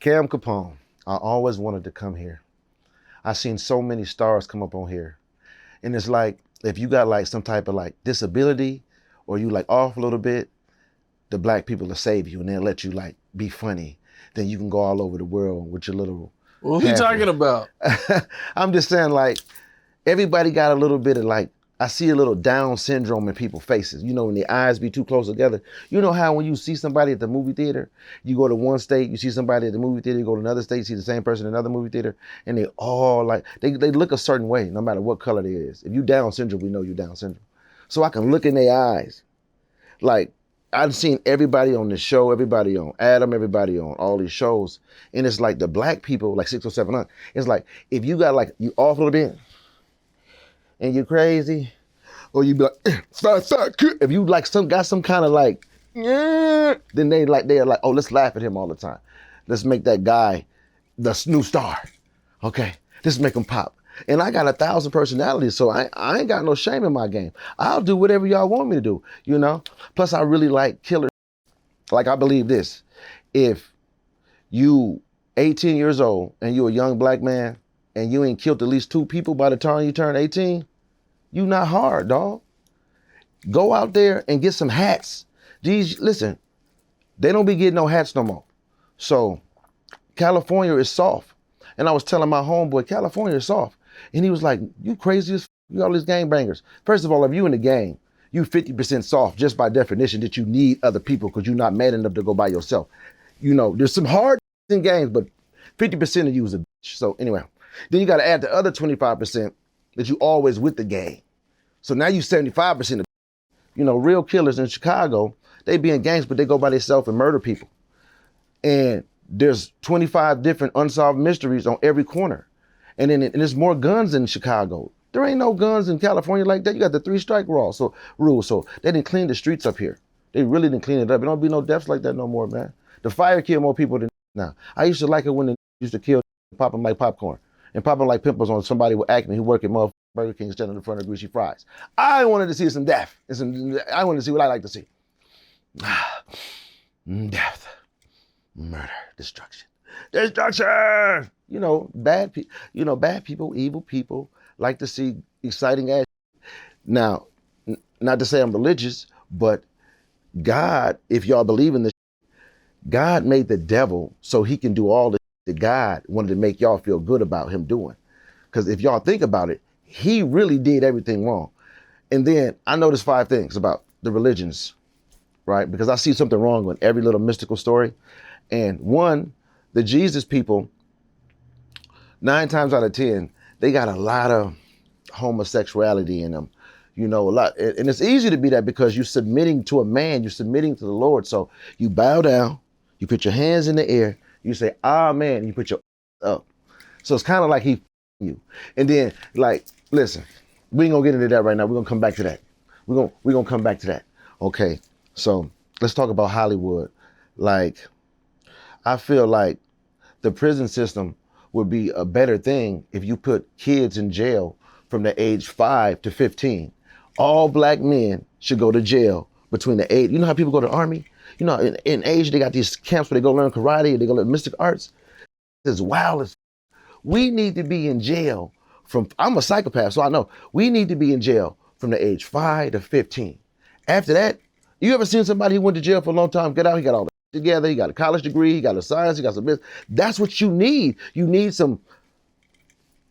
Cam Capone, I always wanted to come here. I seen so many stars come up on here. And it's like, if you got like some type of like disability or you like off a little bit, the black people will save you and they'll let you like be funny. Then you can go all over the world with your little. What are you talking about? I'm just saying, like, everybody got a little bit of like, I see a little Down syndrome in people's faces. You know, when the eyes be too close together. You know how when you see somebody at the movie theater, you go to one state, you see somebody at the movie theater, you go to another state, you see the same person in another movie theater, and they all like, they look a certain way, no matter what color they is. If you Down syndrome, we know you Down syndrome. So I can look in their eyes. Like, I've seen everybody on this show, everybody on Adam, everybody on all these shows, and it's like the black people, like 607, it's like, if you got like, you off a little bit, and you're crazy, or you be like, if you like got some kind of like, then they're like, oh, let's laugh at him all the time. Let's make that guy the new star. Okay, let's make him pop. And I got 1,000 personalities, so I ain't got no shame in my game. I'll do whatever y'all want me to do, you know? Plus, I really like killer. Like, I believe this. If you 18 years old and you a young black man and you ain't killed at least 2 people by the time you turn 18, you not hard, dog. Go out there and get some hats. These, listen, they don't be getting no hats no more. So California is soft. And I was telling my homeboy, California is soft. And he was like, you crazy as you got all these gangbangers. First of all, if you in the gang, you 50% soft just by definition that you need other people because you're not man enough to go by yourself. You know, there's some hard in gangs, but 50% of you is a bitch. So anyway, then you got to add the other 25% that you always with the gang. So now you 75% of, you know, real killers in Chicago, they be in gangs, but they go by themselves and murder people. And there's 25 different unsolved mysteries on every corner. And then there's more guns in Chicago. There ain't no guns in California like that. You got the 3-strike rule. So they didn't clean the streets up here. They really didn't clean it up. There don't be no deaths like that no more, man. The fire killed more people than now. I used to like it when they used to kill, pop them like popcorn and pop them like pimples on somebody with acne who work at Burger King standing in front of greasy fries. I wanted to see some death. I wanted to see what I like to see. Death, murder, destruction. You know, bad people, evil people like to see exciting ass. Now, not to say I'm religious, but God, if y'all believe in this, God made the devil so he can do all the that God wanted to make y'all feel good about him doing. Because if y'all think about it, he really did everything wrong. And then I noticed 5 things about the religions, right? Because I see something wrong with every little mystical story. And one, the Jesus people, 9 times out of 10, they got a lot of homosexuality in them, you know, a lot. And it's easy to be that because you're submitting to a man, you're submitting to the Lord. So you bow down, you put your hands in the air, you say, amen, and you put your up. So it's kind of like he you. And then, like, listen, we ain't gonna get into that right now. We're gonna come back to that. We're gonna come back to that. Okay, so let's talk about Hollywood. Like, I feel like the prison system would be a better thing if you put kids in jail from the age 5 to 15. All black men should go to jail between the age. You know how people go to the army? You know, in Asia, they got these camps where they go learn karate, they go learn mystic arts. It's wild as. We need to be in jail from, I'm a psychopath, so I know, we need to be in jail from the age 5 to 15. After that, you ever seen somebody who went to jail for a long time, get out, he got all that together, he got a college degree, he got a science, he got some business. That's what you need. You need some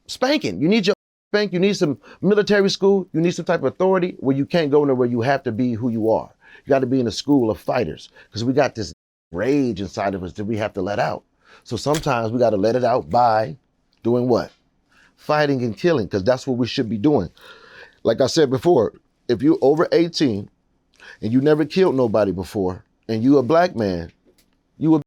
spanking. You need your spank, you need some military school, you need some type of authority where you can't go nowhere, you have to be who you are. You got to be in a school of fighters because we got this rage inside of us that we have to let out. So sometimes we got to let it out by doing what? Fighting and killing, because that's what we should be doing. Like I said before, if you're over 18 and you never killed nobody before and you a black man, you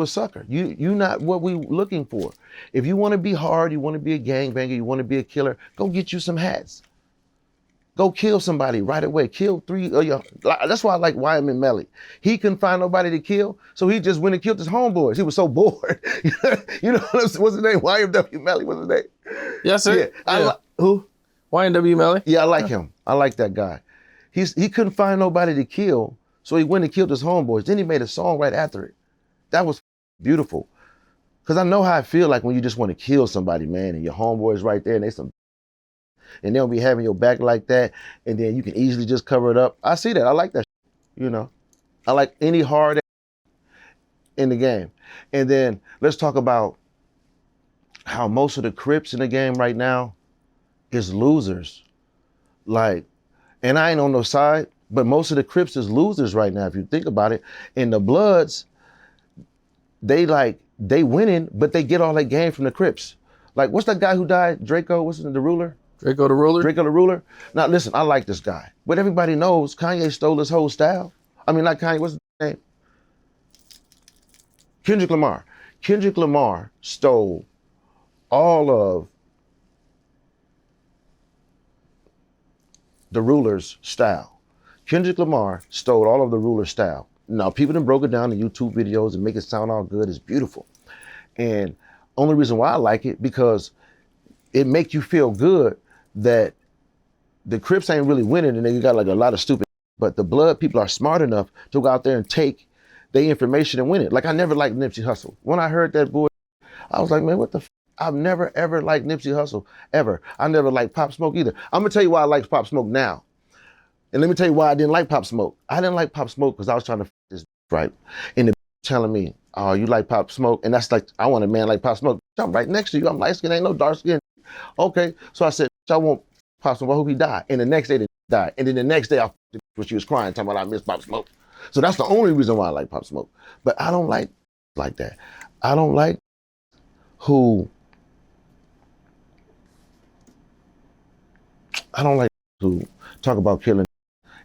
a sucker. You not what we looking for. If you want to be hard, you want to be a gangbanger, you want to be a killer, go get you some hats. Go kill somebody right away. Kill 3 of your. That's why I like Wyman Melly. He couldn't find nobody to kill, so he just went and killed his homeboys. He was so bored. You know what's his name? YMW Melly. What's his name? Yes, sir. Yeah. Who? YMW Melly. Yeah, I like him. I like that guy. He couldn't find nobody to kill, so he went and killed his homeboys. Then he made a song right after it. That was beautiful. Cause I know how I feel like when you just want to kill somebody, man, and your homeboy's right there and and they'll be having your back like that, and then you can easily just cover it up. I see that. I like that, you know. I like any hard in the game. And then let's talk about how most of the Crips in the game right now is losers. Like, and I ain't on no side, but most of the Crips is losers right now, if you think about it. And the Bloods, they winning, but they get all that game from the Crips. Like, what's that guy who died? Draco, what's his name, the ruler? Draco the Ruler? Draco the ruler? Now listen, I like this guy. But everybody knows Kanye stole his whole style. I mean, not Kanye, what's his name? Kendrick Lamar. Kendrick Lamar stole all of the ruler's style. Kendrick Lamar stole all of the ruler's style. Now, people done broke it down in YouTube videos and make it sound all good. It's beautiful. And only reason why I like it, because it make you feel good that the Crips ain't really winning and they got like a lot of stupid, but the Blood people are smart enough to go out there and take their information and win it. Like, I never liked Nipsey Hussle. When I heard that boy, I was like, man, what the I've never ever liked Nipsey Hussle, ever. I never liked Pop Smoke either. I'm gonna tell you why I like Pop Smoke now. And let me tell you why I didn't like Pop Smoke. I didn't like Pop Smoke because I was trying to this right. And the telling me, oh, you like Pop Smoke? And that's like, I want a man like Pop Smoke. I'm right next to you. I'm light skin, ain't no dark skin. Okay. So I said, I want Pop Smoke. I hope he died. And the next day they died. And then the next day when she was crying, talking about I miss Pop Smoke. So that's the only reason why I like Pop Smoke. But I don't like that. I don't like who talk about killing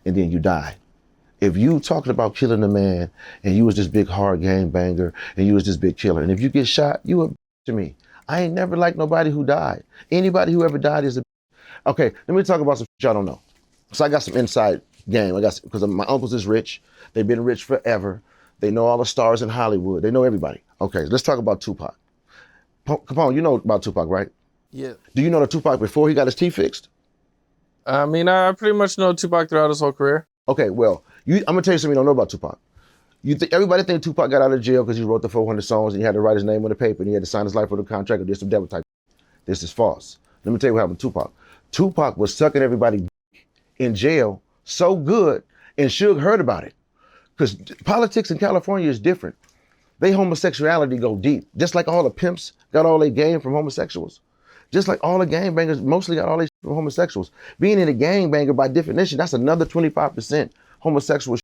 and then you die. If you talking about killing a man and you was this big hard game banger and you was this big killer, and if you get shot, you a to me. I ain't never liked nobody who died. Anybody who ever died is a okay. Let me talk about some y'all don't know. So I got some inside game. Because my uncles is rich. They've been rich forever. They know all the stars in Hollywood. They know everybody. Okay, let's talk about Tupac. Capone, you know about Tupac, right? Yeah. Do you know the Tupac before he got his teeth fixed? I mean, I pretty much know Tupac throughout his whole career. Okay, well, I'm gonna tell you something you don't know about Tupac. Everybody think Tupac got out of jail because he wrote the 400 songs and he had to write his name on the paper and he had to sign his life on the contract or did some devil type. This is false. Let me tell you what happened to Tupac. Tupac was sucking everybody in jail so good, and Suge heard about it. Because politics in California is different. They homosexuality go deep. Just like all the pimps got all their game from homosexuals. Just like all the gangbangers mostly got all their from homosexuals. Being in a gangbanger by definition, that's another 25% homosexual shit.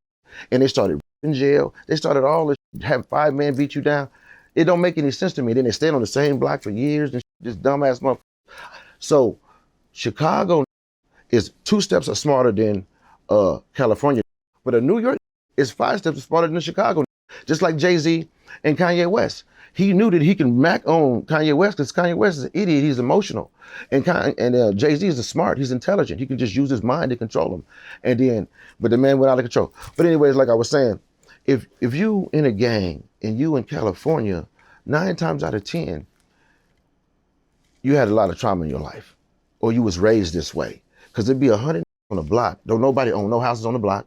And they started in jail. They started all this, have 5 men beat you down. It don't make any sense to me. Then they stayed on the same block for years and just dumbass motherfuckers. So Chicago is 2 steps smarter than California. But New York is 5 steps smarter than Chicago. Just like Jay-Z and Kanye West. He knew that he can mac on Kanye West because Kanye West is an idiot. He's emotional. And Jay-Z is smart. He's intelligent. He can just use his mind to control him. But the man went out of control. But anyways, like I was saying, if you in a gang and you in California, 9 times out of 10, you had a lot of trauma in your life. Or you was raised this way. Because there'd be 100 on the block. Don't nobody own no houses on the block.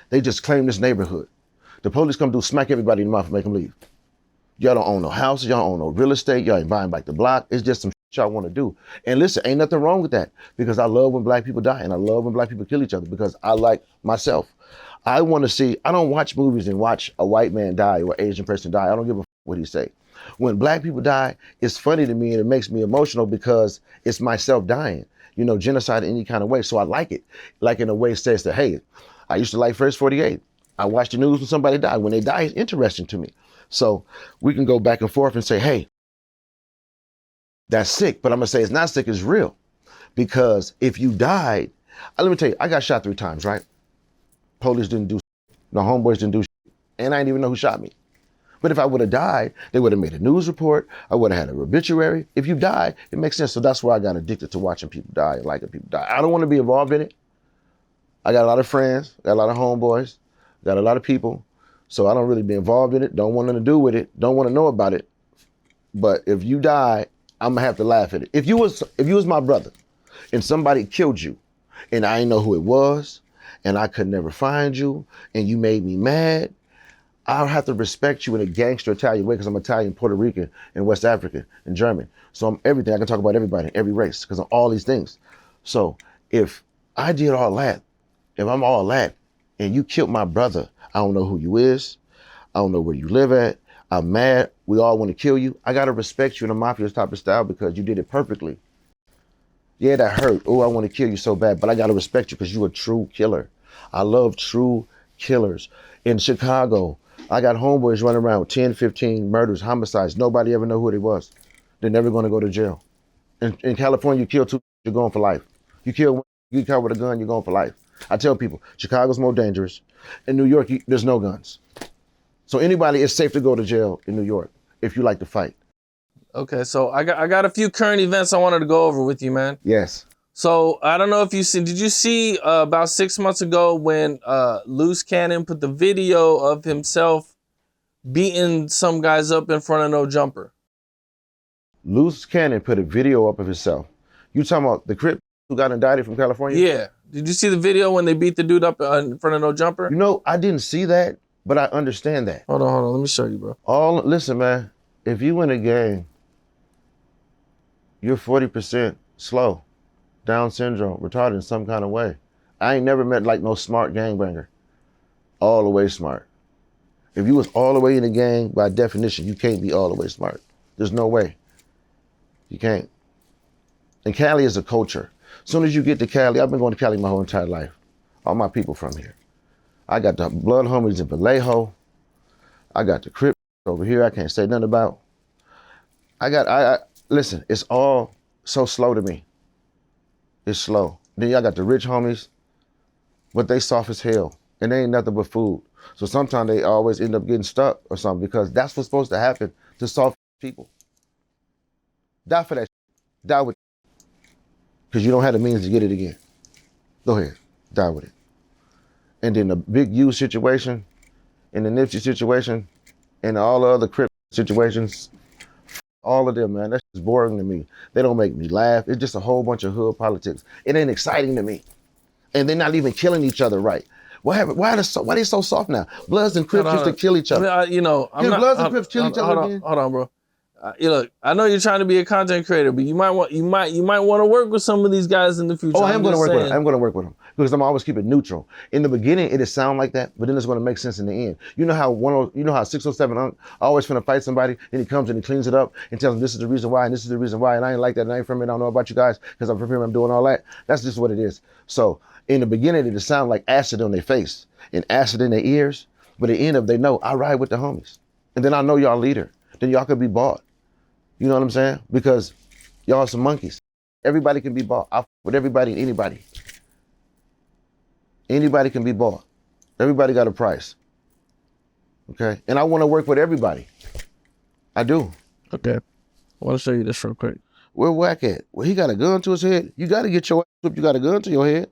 They just claim this neighborhood. The police come smack everybody in the mouth and make them leave. Y'all don't own no houses, y'all don't own no real estate, y'all ain't buying back the block. It's just some shit y'all want to do. And listen, ain't nothing wrong with that because I love when black people die and I love when black people kill each other because I like myself. I want to see, I don't watch movies and watch a white man die or an Asian person die. I don't give a what he say. When black people die, it's funny to me and it makes me emotional because it's myself dying. You know, genocide in any kind of way. So I like it. Like in a way it says that, hey, I used to like First 48. I watch the news when somebody died. When they die, it's interesting to me. So we can go back and forth and say, hey, that's sick. But I'm going to say it's not sick, it's real. Because if you died, let me tell you, I got shot 3 times, right? Police didn't do shit. No homeboys didn't do shit. And I didn't even know who shot me. But if I would have died, they would have made a news report. I would have had an obituary. If you die, it makes sense. So that's why I got addicted to watching people die and liking people die. I don't want to be involved in it. I got a lot of friends, got a lot of homeboys, got a lot of people. So I don't really be involved in it. Don't want nothing to do with it. Don't want to know about it. But if you die, I'm gonna have to laugh at it. If you was my brother and somebody killed you and I didn't know who it was and I could never find you and you made me mad, I have to respect you in a gangster Italian way because I'm Italian, Puerto Rican, and West African, and German. So I'm everything. I can talk about everybody, every race, because of all these things. So if I did all that, if I'm all that, and you killed my brother, I don't know who you is, I don't know where you live at, I'm mad, we all want to kill you, I gotta respect you in a mafia type of style because you did it perfectly. Yeah, that hurt. Oh, I want to kill you so bad, but I gotta respect you because you're a true killer. I love true killers. In Chicago, I got homeboys running around with 10, 15 murders, homicides. Nobody ever know who they was. They're never gonna go to jail. In California, you kill two, you're going for life. You kill one, you get caught with a gun, you're going for life. I tell people, Chicago's more dangerous. In New York, there's no guns. So anybody, it's safe to go to jail in New York if you like to fight. Okay, so I got a few current events I wanted to go over with you, man. Yes. So I don't know if you see. Did you see about 6 months ago when Loose Cannon put the video of himself beating some guys up in front of No Jumper? Loose Cannon put a video up of himself. You talking about the Crip who got indicted from California? Yeah. Did you see the video when they beat the dude up in front of No Jumper? You know, I didn't see that, but I understand that. Hold on. Let me show you, bro. Listen, man. If you in a gang, you're 40% slow, Down syndrome, retarded in some kind of way. I ain't never met like no smart gangbanger. All the way smart. If you was all the way in the gang, by definition, you can't be all the way smart. There's no way. You can't. And Cali is a culture. As soon as you get to Cali, I've been going to Cali my whole entire life. All my people from here. I got the blood homies in Vallejo. I got the Crip over here I can't say nothing about. Listen, it's all so slow to me. It's slow. Then y'all got the rich homies, but they soft as hell. And they ain't nothing but food. So sometimes they always end up getting stuck or something because that's what's supposed to happen to soft people. Die for that. Die with it. Because you don't have the means to get it again. Go ahead. Die with it. And then the Big U situation, and the Nipsey situation, and all the other Crip situations, all of them, man, that's just boring to me. They don't make me laugh. It's just a whole bunch of hood politics. It ain't exciting to me. And they're not even killing each other right. What happened? Why are they so soft now? Bloods and Crips used to kill each other. I mean, Bloods and Crips kill each other again? Hold on, bro. Look, I know you're trying to be a content creator, but you might want to work with some of these guys in the future. Oh, I am going to work with them. I'm going to work with them because I'm always keep it neutral. In the beginning, it'll sound like that, but then it's going to make sense in the end. You know how 607 always finna fight somebody, and he comes and he cleans it up and tells them this is the reason why and this is the reason why, and I ain't like that and I ain't from it. I don't know about you guys because I'm from here. I'm doing all that. That's just what it is. So in the beginning, it'll sound like acid on their face and acid in their ears, but at the end of they know I ride with the homies, and then I know y'all leader. Then y'all could be bought. You know what I'm saying? Because y'all some monkeys. Everybody can be bought. I f with everybody and anybody. Anybody can be bought. Everybody got a price. Okay? And I want to work with everybody. I do. Okay. I want to show you this real quick. Where Wack at? Well, he got a gun to his head. You got to get your ass whipped. You got a gun to your head.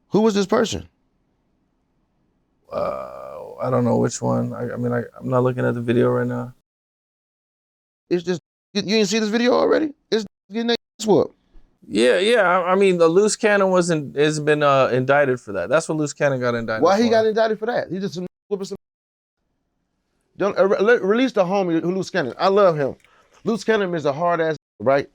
Who was this person? I don't know which one. I'm not looking at the video right now. It's just, you didn't see this video already? It's getting their ass whooped. Yeah. I mean, the Loose Cannon has been indicted for that. That's what Loose Cannon got indicted for. Why he got indicted for that? He just whooping some. Don't release the homie who Loose Cannon. I love him. Loose Cannon is a hard ass, right?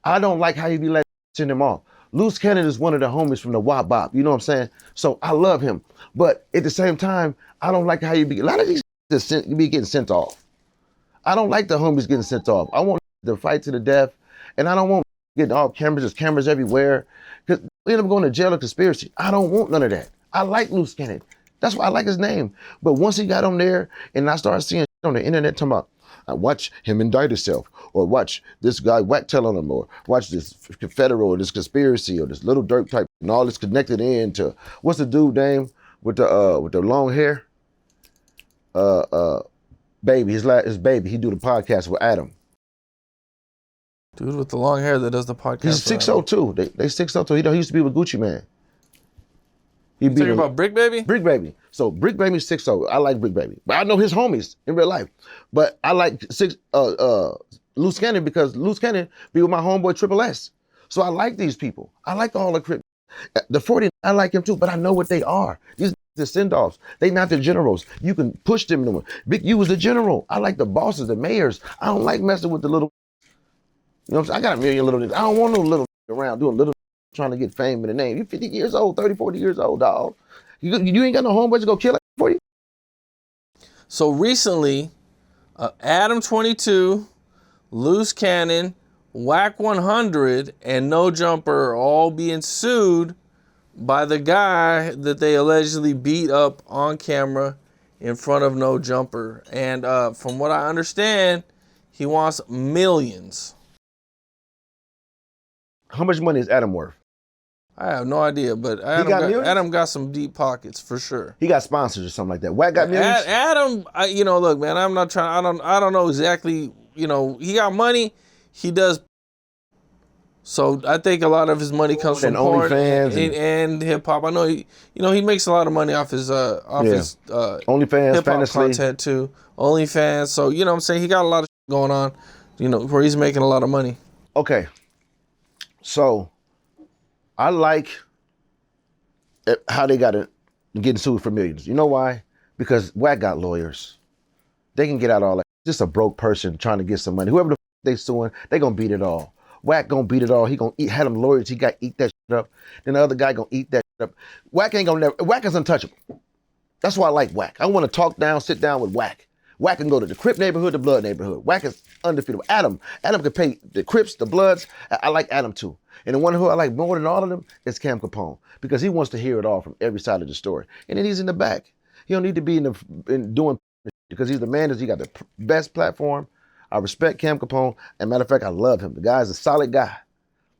I don't like how he be letting send him off. Loose Cannon is one of the homies from the Wop Bop. You know what I'm saying? So I love him, but at the same time, I don't like how you be. A lot of these be getting sent off. I don't like the homies getting sent off. I want to fight to the death, and I don't want getting all cameras. There's cameras everywhere, because we end up going to jail or conspiracy. I don't want none of that. I like Loose Cannon. That's why I like his name. But once he got on there, and I started seeing on the internet talking about, I watch him indict himself, or watch this guy Wack tell on him, or watch this federal, or this conspiracy, or this little dirt type, and all this connected into what's the dude name with the long hair? Baby, his baby. He do the podcast with Adam. Dude with the long hair that does the podcast. He's 602. They 602. He used to be with Gucci Man. You talking about Brick Baby? Brick Baby. So Brick Baby 6'0". I like Brick Baby. But I know his homies in real life. But I like Loose Cannon because Loose Cannon be with my homeboy Triple S. So I like these people. I like all the Crip. The 40, I like him too, but I know what they are. These the send-offs. They not the generals. You can push them. Big U was the general. I like the bosses, the mayors. I don't like messing with the little. You know what I'm saying? I got a million little. I don't want no little around doing little trying to get fame in the name. You're 50 years old, 30, 40 years old, dog. You ain't got no homeboys to go kill it for you. So recently, Adam 22, Loose Cannon, Wack 100, and No Jumper are all being sued by the guy that they allegedly beat up on camera in front of No Jumper. And from what I understand, he wants millions. How much money is Adam worth? I have no idea, but Adam got some deep pockets for sure. He got sponsors or something like that. Wack got millions? Adam, look, man, I'm not trying, I don't know exactly, he got money, he does. So I think a lot of his money comes from porn and hip hop. I know he makes a lot of money off his his OnlyFans, hip hop fantasy content too. OnlyFans. So you know what I'm saying, he got a lot of going on, where he's making a lot of money. Okay. So I like how they got it getting sued for millions. You know why? Because Wack got lawyers. They can get out all that. Just a broke person trying to get some money. Whoever the they suing, they gonna beat it all. Wack gonna beat it all. He gonna had them lawyers. He got to eat that shit up. Then the other guy gonna eat that shit up. Wack is untouchable. That's why I like Wack. I want to talk down, sit down with Wack. Wack can go to the Crip neighborhood, the Blood neighborhood. Wack is undefeatable. Adam can pay the Crips, the Bloods. I like Adam too. And the one who I like more than all of them is Capone, because he wants to hear it all from every side of the story. And then he's in the back. He don't need to be in doing, because he's the man. He got the best platform. I respect Capone. And matter of fact, I love him. The guy's a solid guy.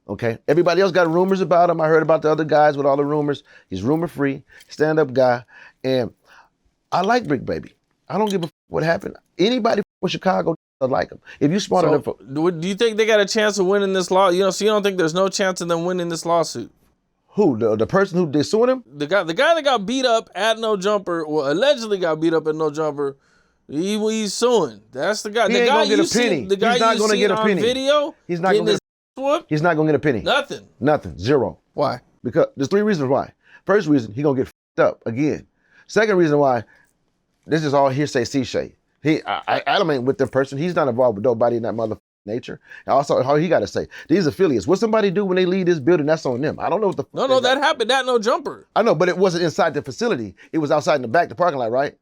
Okay. Everybody else got rumors about him. I heard about the other guys with all the rumors. He's rumor free, stand-up guy. And I like Brick Baby. I don't give a what happened. Anybody from Chicago like him. If you smart enough. Do you think they got a chance of winning this law? So you don't think there's no chance of them winning this lawsuit? Who? The person who they suing him? The guy that got beat up at No Jumper, well, allegedly got beat up at No Jumper. He's suing. That's the guy. He ain't gonna get a penny. The guy he's not gonna get a penny. Video. He's not gonna get whooped. He's not gonna get a penny. Nothing. Zero. Why? Because there's three reasons why. First reason, he gonna get f***ed up again. Second reason why, this is all hearsay, C-shay. Adam ain't with the person. He's not involved with nobody in that motherfucking nature. And also, how he got to say, these affiliates, what somebody do when they leave this building, that's on them. I don't know what the No, that happened at No Jumper. I know, but it wasn't inside the facility. It was outside in the back, the parking lot, right?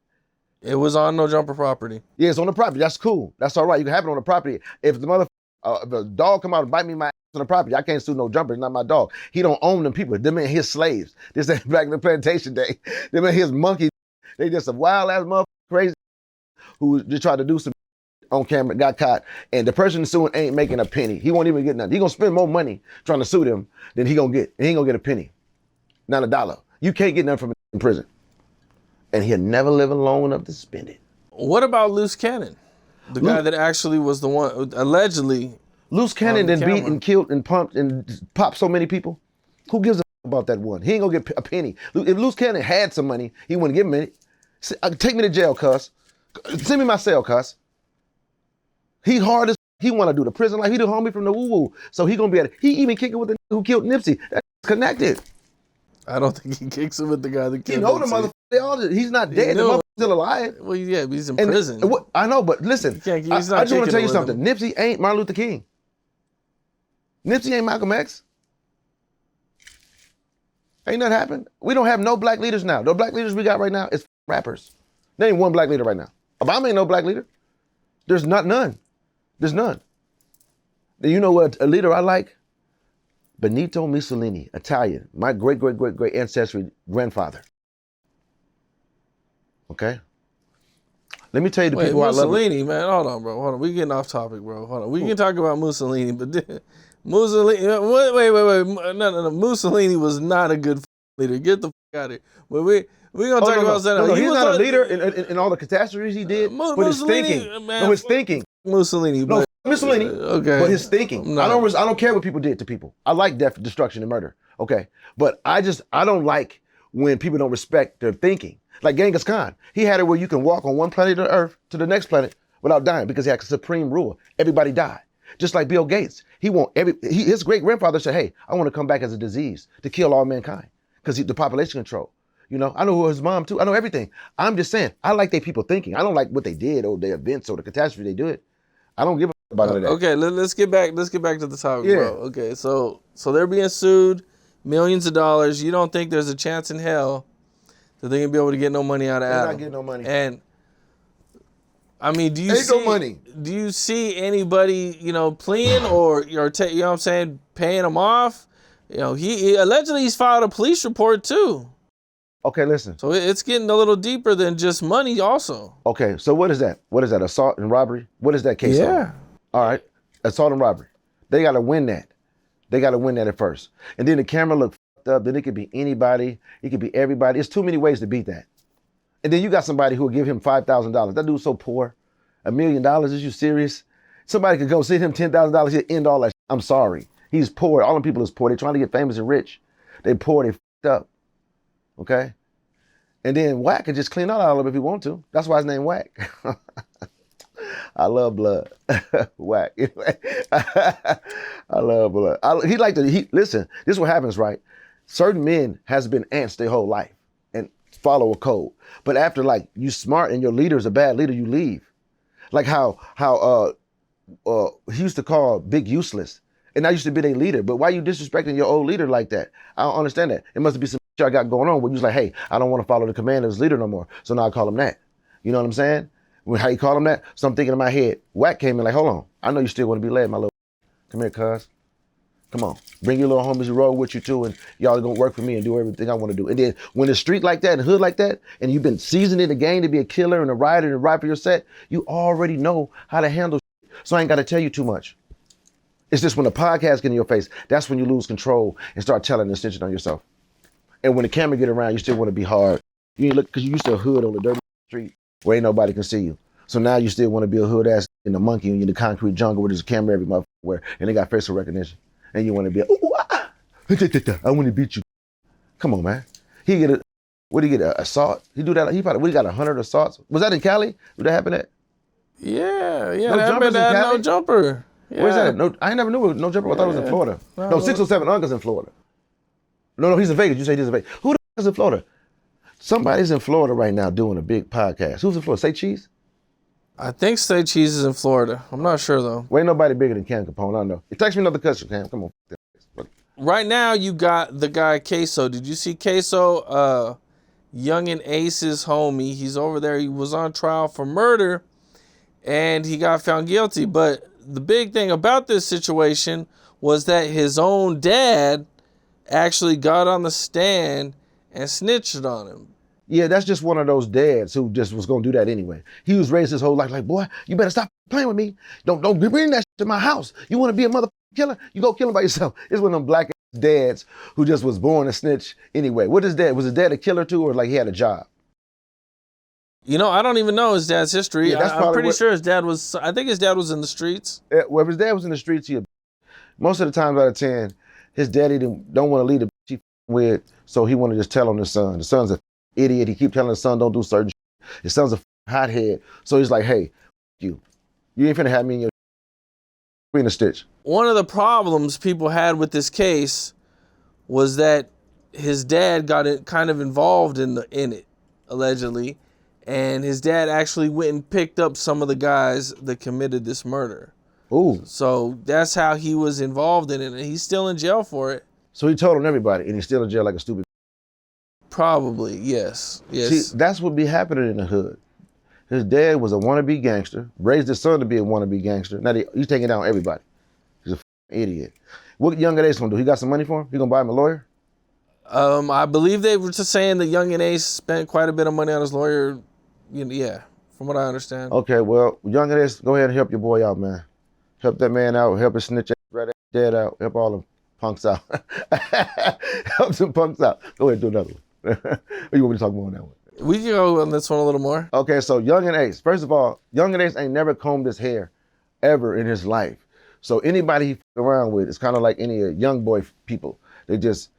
It was on No Jumper property. Yeah, it's on the property. That's cool. That's all right. You can have it on the property. If the if a dog come out and bite me my ass on the property, I can't sue No Jumper. It's not my dog. He don't own them people. Them ain't his slaves. This ain't back in the plantation day. Them ain't his monkey. They just a wild ass motherfucker, crazy, who just tried to do some on camera, got caught, and the person suing ain't making a penny. He won't even get nothing. He gonna spend more money trying to sue them than he gonna get. And he ain't gonna get a penny, not a dollar. You can't get nothing from in prison, and he'll never live long enough to spend it. What about Loose Cannon, the guy that actually was the one allegedly? Loose Cannon then beat and killed and pumped and popped so many people. Who gives a about that one? He ain't gonna get a penny. If Loose Cannon had some money, he wouldn't give him any. Take me to jail, cuz. Send me my cell, cuz. He hard as he want to do the prison life. He the homie from the woo-woo. So he gonna be at it. He even kicking with the who killed Nipsey. That's connected. I don't think he kicks him with the guy that killed Nipsey. the motherfucker. They all, he's not dead. The motherfucker's still alive. Well, yeah, but he's in prison. I know, but listen. I just want to tell you something. Nipsey ain't Martin Luther King. Nipsey ain't Malcolm X. Ain't nothing happened. We don't have no black leaders now. The black leaders we got right now is rappers. There ain't one black leader right now. Obama ain't no black leader. There's none. There's none. You know what a leader I like? Benito Mussolini, Italian. My great ancestry grandfather. Okay? Let me tell you the people I love. Mussolini, man. Hold on, bro. Hold on. We getting off topic, bro. Hold on. We can talk about Mussolini, but Mussolini. Wait. No. Mussolini was not a good leader. Get the fuck out of here. But we're going to talk about that. No, he's not a leader in all the catastrophes he did, but his thinking. Man, his thinking. Mussolini. No, Mussolini. Okay. But his thinking. I don't care what people did to people. I like death, destruction, and murder. Okay. But I don't like when people don't respect their thinking. Like Genghis Khan. He had it where you can walk on one planet of Earth to the next planet without dying because he had supreme rule. Everybody died. Just like Bill Gates. His great grandfather said, hey, I want to come back as a disease to kill all mankind because the population control. You know, I know his mom too. I know everything. I'm just saying, I like their people thinking. I don't like what they did or their events or the catastrophe they did. I don't give a about none of that. Okay, let's get back. Let's get back to the topic, Yeah. bro. Okay, so they're being sued, millions of dollars. You don't think there's a chance in hell that they're gonna be able to get no money out of They're Adam? not getting no money. And I mean, do you Ain't no money. Do you see anybody, you know, pleading or you know what I'm saying, paying him off? You know, he allegedly he's filed a police report too. Okay, listen. So it's getting a little deeper than just money, also. Okay, so what is that? What is that? Assault and robbery? What is that case? Yeah. All right, assault and robbery. They got to win that. They got to win that at first. And then the camera look fucked up. Then it could be anybody. It could be everybody. It's too many ways to beat that. And then you got somebody who will give him $5,000. That dude's so poor. $1 million? Is you serious? Somebody could go send him $10,000. He'll end all that. I'm sorry. He's poor. All them people is poor. They're trying to get famous and rich. They poor. They fucked up. Okay? And then Wack could just clean out all of it if he want to. That's why his name Wack. I love blood. Wack. I love blood. Listen, this is what happens, right? Certain men has been ants their whole life and follow a code. But after like you smart and your leader's a bad leader, you leave. Like how he used to call Big useless. And I used to be their leader. But why you disrespecting your old leader like that? I don't understand that. It must be some shit I got going on where you was like, hey, I don't want to follow the command of his leader no more. So now I call him that. You know what I'm saying? How you call him that? So I'm thinking in my head, Wack came in like, hold on. I know you still want to be led, my little. Come here, cuz. Come on. Bring your little homies to roll with you too, and y'all are going to work for me and do everything I want to do. And then when it's street like that and hood like that, and you've been seasoned in the game to be a killer and a rider and ride for your set, you already know how to handle shit. So I ain't got to tell you too much. It's just when the podcast get in your face, that's when you lose control and start telling and snitching on yourself. And when the camera get around, you still want to be hard. You look because you used to a hood on the dirty street where ain't nobody can see you. So now you still want to be a hood ass in the monkey in the concrete jungle where there's a camera every motherfucker where and they got facial recognition. And you want to be I want to beat you. Come on, man. What did he get? Assault? He do that? He got 100 assaults. Was that in Cali? Did that happen at? Yeah. No That jumpers in Cali? No jumper. Yeah. Where's that? No, I never knew it was no jumper. I thought it was in Florida. No, 607 Uncle's in Florida. No, he's in Vegas. You say he's in Vegas. Who the f is in Florida? Somebody's in Florida right now doing a big podcast. Who's in Florida? Say Cheese? I think Say Cheese is in Florida. I'm not sure though. Well, ain't nobody bigger than Cam Capone. I know. Text me another question, Cam. Come on. Right now you got the guy Ksoo. Did you see Ksoo? Young and Ace's homie. He's over there. He was on trial for murder and he got found guilty. But the big thing about this situation was that his own dad actually got on the stand and snitched on him. Yeah, that's just one of those dads who just was gonna do that anyway. He was raised his whole life like, boy, you better stop playing with me. Don't bring that shit to my house. You want to be a motherfucking killer? You go kill him by yourself. It's one of them black ass dads who just was born a snitch anyway. What is dad? Was his dad a killer too, or like he had a job? You know, I don't even know his dad's history. Yeah, I'm pretty sure his dad was. I think his dad was in the streets. Well, if his dad was in the streets, most of the times out of 10, his daddy don't want to leave the bitch he with, so he want to just tell on his son. The son's an idiot. He keep telling his son don't do certain shit. His son's a hothead, so he's like, hey, you ain't finna have me in your in a stitch. One of the problems people had with this case was that his dad got kind of involved in it, allegedly, and his dad actually went and picked up some of the guys that committed this murder. Ooh. So that's how he was involved in it, and he's still in jail for it. So he told on everybody, and he's still in jail like a stupid. Probably, yes. See, that's what be happening in the hood. His dad was a wannabe gangster, raised his son to be a wannabe gangster. Now he's taking down everybody. He's a idiot. What Young and Ace gonna do? He got some money for him? He gonna buy him a lawyer? I believe they were just saying that Young and Ace spent quite a bit of money on his lawyer. Yeah, from what I understand. Okay, well, Young and Ace, go ahead and help your boy out, man. Help that man out. Help his snitch ass dad out. Help all them punks out. Help some punks out. Go ahead and do another one. Or you want me to talk more on that one? We can go on this one a little more. Okay, so Young and Ace. First of all, Young and Ace ain't never combed his hair ever in his life. So anybody he f around with is kind of like any young boy people. They just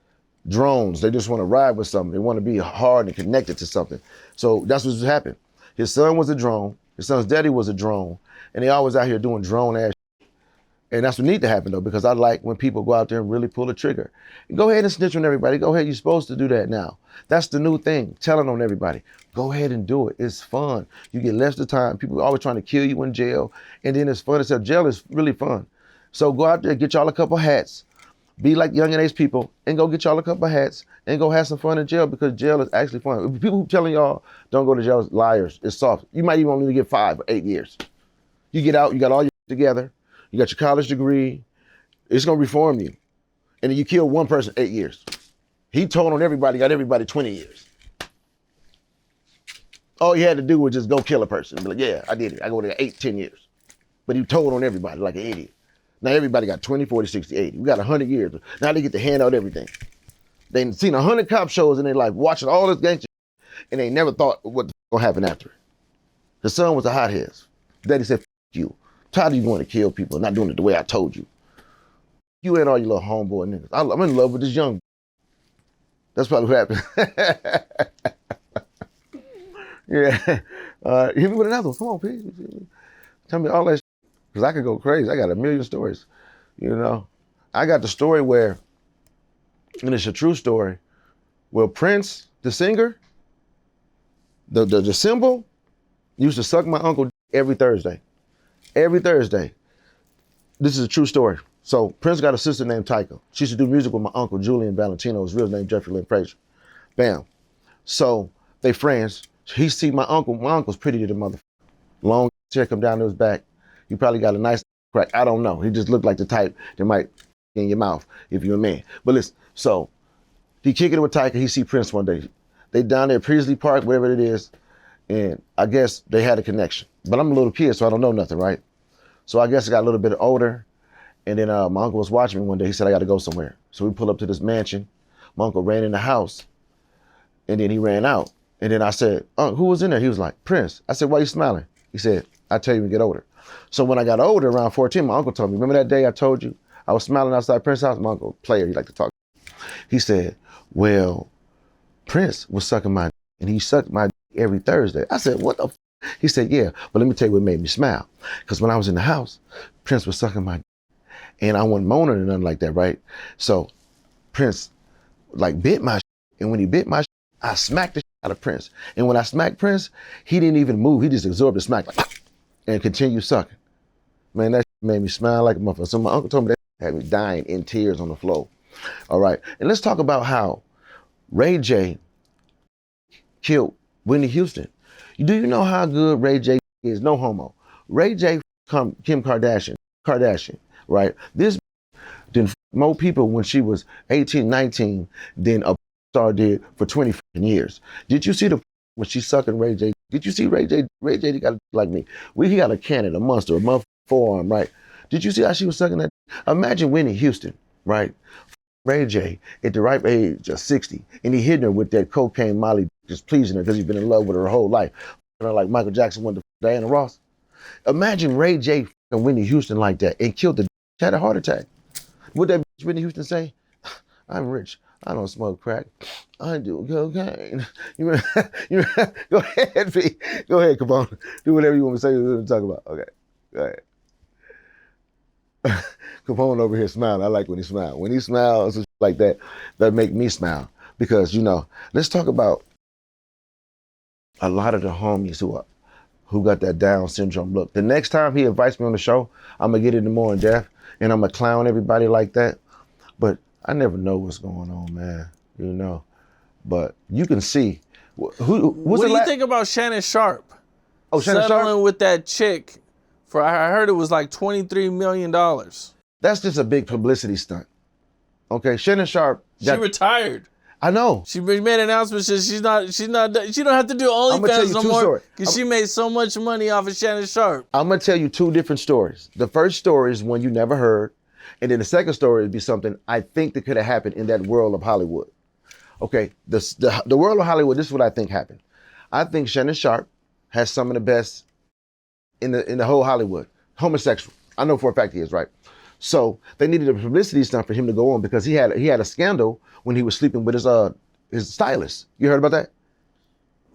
drones. They just want to ride with something. They want to be hard and connected to something. So that's what's happened. His son was a drone. His son's daddy was a drone. And they always out here doing drone ass shit. And that's what needs to happen though, because I like when people go out there and really pull the trigger. Go ahead and snitch on everybody. Go ahead, you're supposed to do that now. That's the new thing, telling on everybody. Go ahead and do it. It's fun. You get less of the time. People are always trying to kill you in jail, and then it's fun. Except jail is really fun. So go out there, get y'all a couple hats, be like young and age people, and go get y'all a couple hats, and go have some fun in jail, because jail is actually fun. People who telling y'all don't go to jail is liars. It's soft. You might even only get 5 or 8 years. You get out, you got all your together, you got your college degree, it's gonna reform you. And then you kill one person, 8 years. He told on everybody, got everybody 20 years. All he had to do was just go kill a person. Be like, yeah, I did it. I go to 8, 10 years. But he told on everybody like an idiot. Now everybody got 20, 40, 60, 80. We got 100 years. Now they get to hand out everything. They seen 100 cop shows in their life, watching all this gangster, and they never thought what gonna happen after it. The son was a hothead. Daddy said, F you. I'm tired of you going to kill people, not doing it the way I told you. You and all your little homeboy niggas. I'm in love with this young. That's probably what happened. Yeah. Hit me with another one. Come on, please. Tell me all that shit. Because I could go crazy. I got a million stories. You know, I got the story where, and it's a true story, where Prince, the singer, the symbol, used to suck my uncle every Thursday. Every Thursday. This is a true story. So Prince got a sister named Tyka. She used to do music with my uncle, Julian Valentino. His real name, Jeffrey Lynn Frazier. Bam. So they friends. He see my uncle. My uncle's pretty to the motherfucker. Long hair come down to his back. He probably got a nice crack. I don't know. He just looked like the type that might in your mouth if you're a man. But listen, so he kicking it with Tyka. He see Prince one day. They down there at Priestley Park, wherever it is. And I guess they had a connection. But I'm a little kid, so I don't know nothing, right? So I guess I got a little bit older. And then my uncle was watching me one day. He said, I got to go somewhere. So we pull up to this mansion. My uncle ran in the house. And then he ran out. And then I said, who was in there? He was like, Prince. I said, why you smiling? He said, I'll tell you when you get older. So when I got older, around 14, my uncle told me, remember that day I told you I was smiling outside Prince's house? My uncle, player, he liked to talk. He said, well, Prince was sucking my dick, and he sucked my dick every Thursday. I said, what the f-? He said, yeah, but let me tell you what made me smile. Because when I was in the house, Prince was sucking my dick, and I wasn't moaning or nothing like that, right? So Prince like bit my shit, and when he bit my shit, I smacked the shit out of Prince. And when I smacked Prince, he didn't even move. He just absorbed the smack like, and continued sucking. Man, that shit made me smile like a motherfucker. So my uncle told me that had me dying in tears on the floor. All right, and let's talk about how Ray J killed Whitney Houston. Do you know how good Ray J is? No homo. Ray J Kim Kardashian, right? This didn't more people when she was 18, 19 than a star did for 20 years. Did you see the when she sucking Ray J? Did you see Ray J? Ray J got like me. He got a cannon, a monster, a month forearm, right? Did you see how she was sucking that? Imagine Whitney Houston, right? Ray J at the ripe age of 60, and he hitting her with that cocaine Molly, just pleasing her because he's been in love with her whole life. Like Michael Jackson wanted to Diana Ross. Imagine Ray J and Whitney Houston like that and killed the had a heart attack. Would that Whitney Houston say, I'm rich, I don't smoke crack, I do cocaine. Go ahead, B. Go ahead, Capone. Do whatever you want to say and talk about. Okay, go ahead. Capone over here smiling. I like when he smiles. When he smiles like that, that make me smile. Because, you know, let's talk about a lot of the homies who got that Down syndrome look. The next time he invites me on the show, I'm going to get into more in depth, and I'm going to clown everybody like that. But I never know what's going on, man. You know. But you can see. What do you think about Shannon Sharpe? Oh, Shannon settling Sharpe? with that chick for, I heard it was like $23 million. That's just a big publicity stunt. Okay, Shannon Sharpe. She retired. I know. She made an announcement. She don't have to do OnlyFans no more because she made so much money off of Shannon Sharpe. I'm gonna tell you two different stories. The first story is one you never heard, and then the second story would be something I think that could have happened in that world of Hollywood. Okay, the world of Hollywood. This is what I think happened. I think Shannon Sharpe has some of the best in the whole Hollywood. Homosexual. I know for a fact he is, right? So they needed a publicity stunt for him to go on because he had a scandal when he was sleeping with his stylist. You heard about that?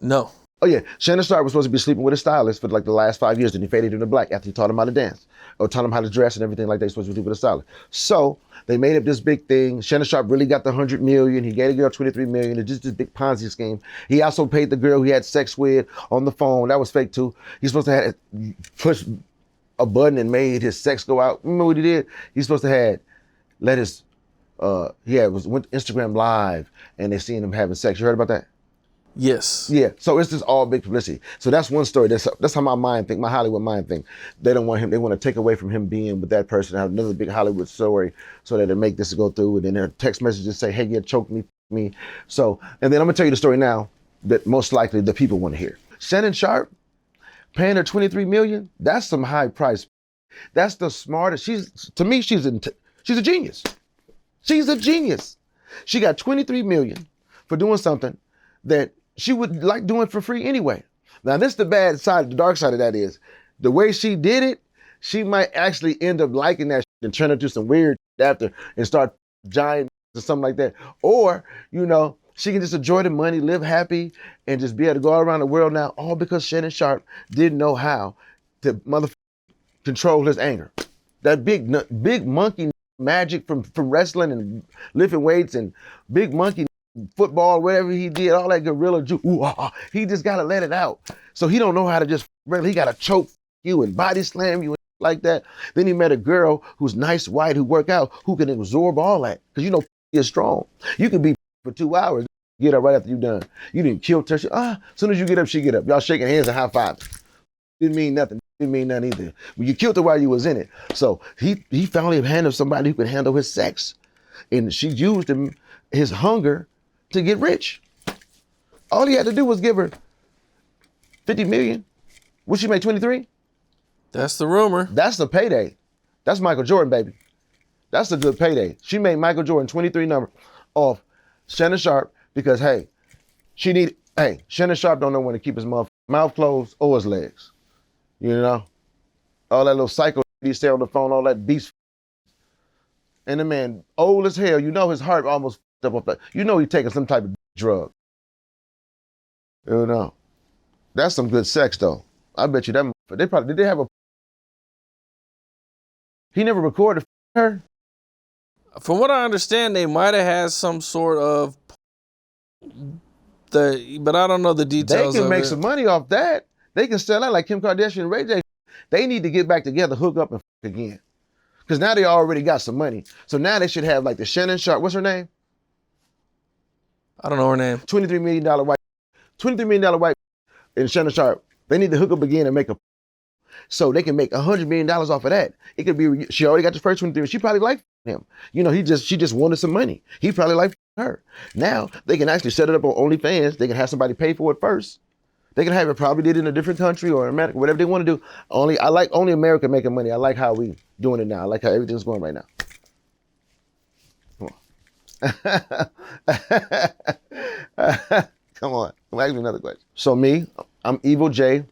No. Oh yeah, Shannon Sharpe was supposed to be sleeping with a stylist for like the last 5 years, and he faded into black after he taught him how to dance or taught him how to dress and everything like that. He's supposed to be with a stylist. So they made up this big thing. Shannon Sharpe really got the 100 million. He gave the girl 23 million. It's just this big Ponzi scheme. He also paid the girl he had sex with on the phone. That was fake too. He's supposed to have pushed a button and made his sex go out. Remember what he did? He's supposed to have let his went Instagram live and they seen him having sex. You heard about that? Yes. Yeah, so it's just all big publicity. So that's one story. That's how my mind think, my Hollywood mind think. They don't want him, they want to take away from him being with that person, have another big Hollywood story so that they make this go through, and then their text messages say, hey, yeah, choke me. So, and then I'm gonna tell you the story now that most likely the people want to hear. Shannon Sharpe, paying her 23 million, that's some high price. That's the smartest, to me, she's a genius. She's a genius. She got 23 million for doing something that she would like doing for free anyway. Now, this is the bad side, the dark side of that is, the way she did it, she might actually end up liking that shit and turn into some weird after and start giant or something like that. Or, she can just enjoy the money, live happy, and just be able to go all around the world now, all because Shannon Sharpe didn't know how to control his anger. That big monkey magic from wrestling and lifting weights and big monkey football, whatever he did, all that gorilla juice, he just gotta let it out. So he don't know how to just, he gotta choke you and body slam you like that. Then he met a girl who's nice, white, who work out, who can absorb all that. Because is strong. You can be for 2 hours, get up right after you're done. You didn't kill her. As soon as you get up, she get up. Y'all shaking hands and high five. Didn't mean nothing. Didn't mean nothing either. Well, you killed her while you was in it. So he finally handled somebody who could handle his sex. And she used his hunger to get rich. All he had to do was give her 50 million. Would she make 23? That's the rumor. That's the payday. That's Michael Jordan, baby. That's a good payday. She made Michael Jordan 23 number off Shannon Sharpe because, Shannon Sharpe don't know when to keep his mouth closed or his legs. All that little psycho he say on the phone, all that beast. And the man, old as hell, his heart almost up off that. He's taking some type of drug. That's some good sex though. I bet you that did they have he never recorded her? From what I understand, they might have had some sort of but I don't know the details. They can make some money off that. They can sell out like Kim Kardashian and Ray J. They need to get back together, hook up and again. Because now they already got some money. So now they should have like the Shannon Sharpe, what's her name? I don't know her name. $23 million white and Shannon Sharpe. They need to hook up again and make so they can make $100 million off of that. It could be, she already got the first 23. She probably liked him. She just wanted some money. He probably liked her. Now they can actually set it up on OnlyFans. They can have somebody pay for it first. They can have it probably did in a different country or America, whatever they want to do. I like only America making money. I like how we doing it now. I like how everything's going right now. Come on. Ask me another question. So me, I'm Evil J.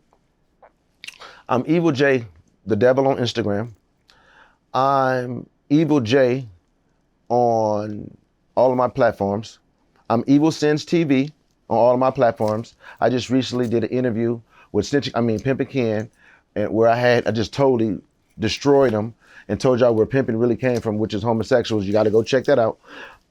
I'm Evil J, the devil on Instagram. I'm Evil J on all of my platforms. I'm Evil Sins TV on all of my platforms. I just recently did an interview with Pimpin' Ken, and where I just totally destroyed him and told y'all where pimping really came from, which is homosexuals. You got to go check that out.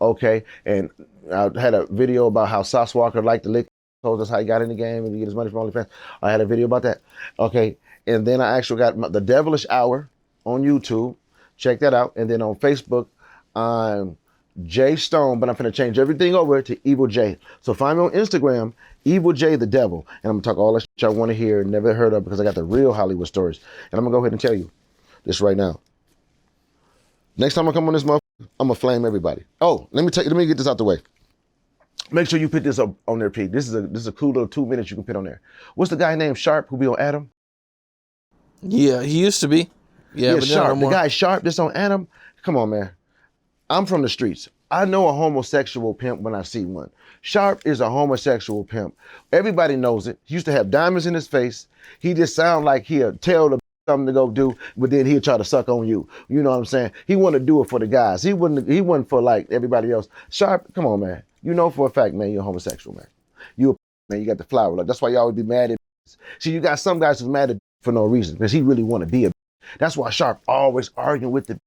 Okay, and I had a video about how Sauce Walker liked to lick. Told us how he got in the game and he get his money from OnlyFans. I had a video about that. Okay, and then I actually got the Devilish Hour on YouTube. Check that out. And then on Facebook, I'm J Stone, but I'm gonna change everything over to Evil J. So find me on Instagram, Evil J the Devil, and I'm gonna talk all that shit y'all want to hear and never heard of because I got the real Hollywood stories. And I'm gonna go ahead and tell you this right now. Next time I come on this motherfucker, I'm gonna flame everybody. Oh, let me get this out the way. Make sure you put this up on there, Pete. This is a cool little 2 minutes you can put on there. What's the guy named Sharpe who be on Adam? Yeah, he used to be. Yeah, but Sharpe. The guy Sharpe that's on Adam. Come on, man. I'm from the streets. I know a homosexual pimp when I see one. Sharpe is a homosexual pimp. Everybody knows it. He used to have diamonds in his face. He just sound like he'll tell the something to go do, but then he'll try to suck on you. You know what I'm saying? He wanted to do it for the guys. He wasn't for like everybody else. Sharpe, come on, man. You know for a fact, man, you're a homosexual, man. man, you got the flower. Like, that's why you always be mad at. See, you got some guys who's mad at for no reason because he really want to be a. That's why Sharpe always arguing with the,